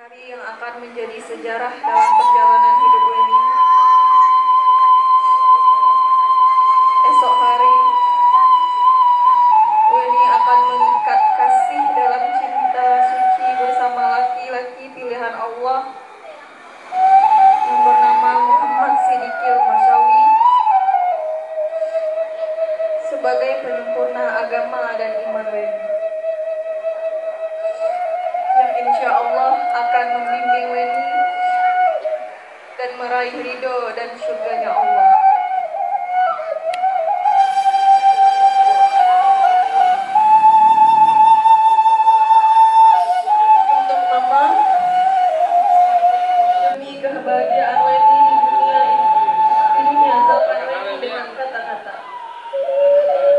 hari yang akan menjadi sejarah dalam perjalanan hidup Weni. Esok hari, Weni akan mengikat kasih dalam cinta suci bersama laki-laki pilihan Allah yang bernama Muhammad Siddiqil Masyawi sebagai penyempurna agama dan iman Weni, yang insya Allah akan membimbing Weni dan meraih ridho dan surganya Allah. Untuk Mama, demi kebahagiaan Weni di dunia ini nyatakan Weni dengan kata-kata.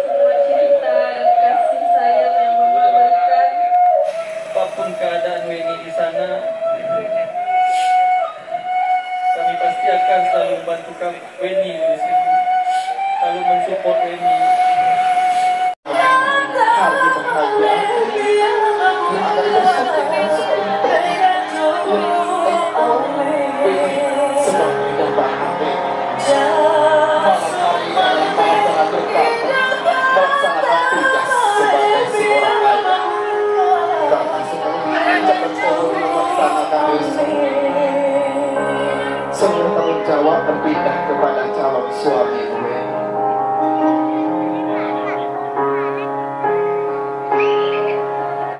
Semua cinta dan kasih sayang yang Mama berikan, apapun keadaan Weni di sana, kami pasti akan selalu membantu Weni di sini, selalu mensupport Weni.